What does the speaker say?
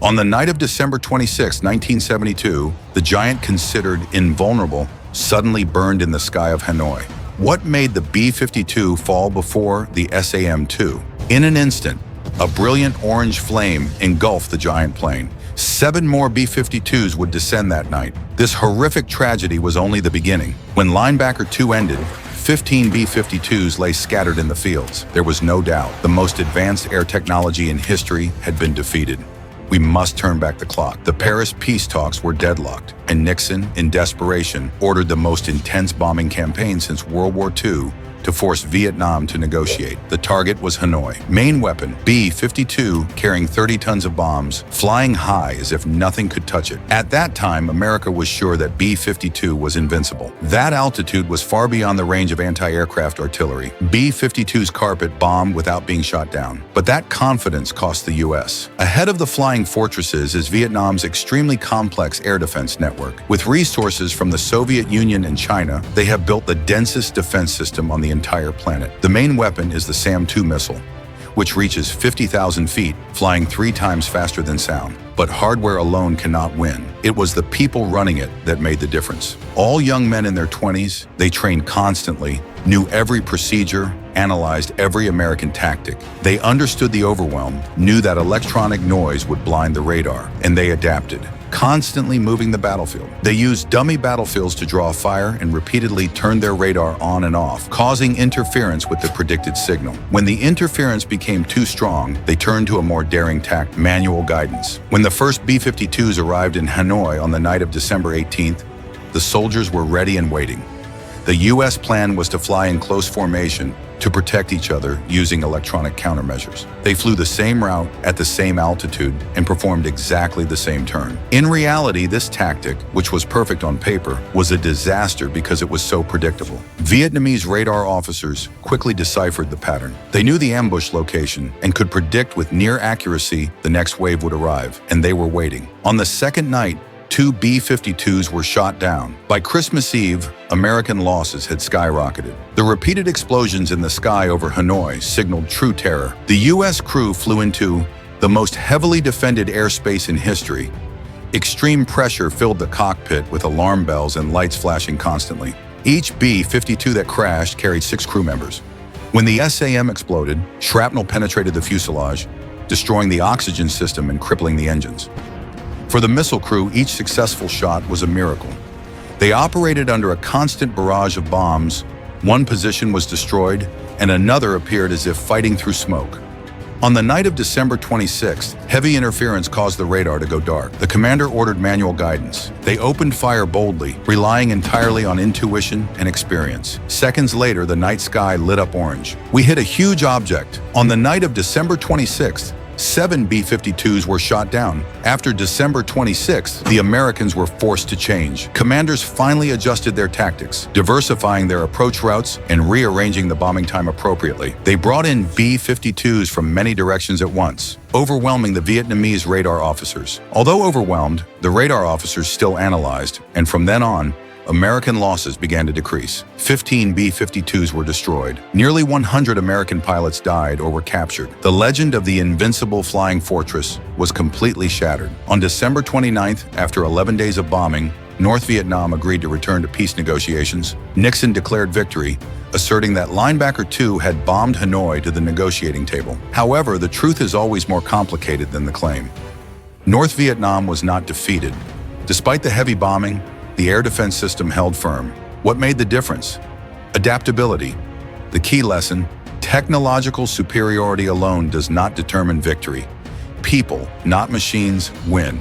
On the night of December 26, 1972, the giant considered invulnerable suddenly burned in the sky of Hanoi. What made the B-52 fall before the SAM-2? In an instant, a brilliant orange flame engulfed the giant plane. 7 more B-52s would descend that night. This horrific tragedy was only the beginning. When Linebacker II ended, 15 B-52s lay scattered in the fields. There was no doubt the most advanced air technology in history had been defeated. We must turn back the clock. The Paris peace talks were deadlocked, and Nixon, in desperation, ordered the most intense bombing campaign since World War II to force Vietnam to negotiate. The target was Hanoi. Main weapon, B-52, carrying 30 tons of bombs, flying high as if nothing could touch it. At that time, America was sure that B-52 was invincible. That altitude was far beyond the range of anti-aircraft artillery. B-52's carpet bombed without being shot down. But that confidence cost the U.S. Ahead of the flying fortresses is Vietnam's extremely complex air defense network. With resources from the Soviet Union and China, they have built the densest defense system on the entire planet. The main weapon is the SAM-2 missile, which reaches 50,000 feet, flying 3 times faster than sound. But hardware alone cannot win. It was the people running it that made the difference. All young men in their 20s, they trained constantly, knew every procedure, analyzed every American tactic. They understood the overwhelm, knew that electronic noise would blind the radar, and they adapted, constantly moving the battlefield. They used dummy battlefields to draw fire and repeatedly turned their radar on and off, causing interference with the predicted signal. When the interference became too strong, they turned to a more daring tact, manual guidance. When the first B-52s arrived in Hanoi on the night of December 18th, the soldiers were ready and waiting. The U.S. plan was to fly in close formation to protect each other using electronic countermeasures. They flew the same route at the same altitude and performed exactly the same turn. In reality, this tactic, which was perfect on paper, was a disaster because it was so predictable. Vietnamese radar officers quickly deciphered the pattern. They knew the ambush location and could predict with near accuracy the next wave would arrive, and they were waiting. On the second night, 2 B-52s were shot down. By Christmas Eve, American losses had skyrocketed. The repeated explosions in the sky over Hanoi signaled true terror. The U.S. crew flew into the most heavily defended airspace in history. Extreme pressure filled the cockpit with alarm bells and lights flashing constantly. Each B-52 that crashed carried 6 crew members. When the SAM exploded, shrapnel penetrated the fuselage, destroying the oxygen system and crippling the engines. For the missile crew, each successful shot was a miracle. They operated under a constant barrage of bombs. One position was destroyed, and another appeared as if fighting through smoke. On the night of December 26th, heavy interference caused the radar to go dark. The commander ordered manual guidance. They opened fire boldly, relying entirely on intuition and experience. Seconds later, the night sky lit up orange. We hit a huge object. On the night of December 26th, 7 B-52s were shot down. After December 26th, the Americans were forced to change. Commanders finally adjusted their tactics, diversifying their approach routes and rearranging the bombing time appropriately. They brought in B-52s from many directions at once, overwhelming the Vietnamese radar officers. Although overwhelmed, the radar officers still analyzed, and from then on, American losses began to decrease. 15 B-52s were destroyed. Nearly 100 American pilots died or were captured. The legend of the Invincible flying fortress was completely shattered. On December 29th, after 11 days of bombing, North Vietnam agreed to return to peace negotiations. Nixon declared victory, asserting that Linebacker II had bombed Hanoi to the negotiating table. However, the truth is always more complicated than the claim. North Vietnam was not defeated. Despite the heavy bombing, the air defense system held firm. What made the difference? Adaptability. The key lesson: technological superiority alone does not determine victory. People, not machines, win.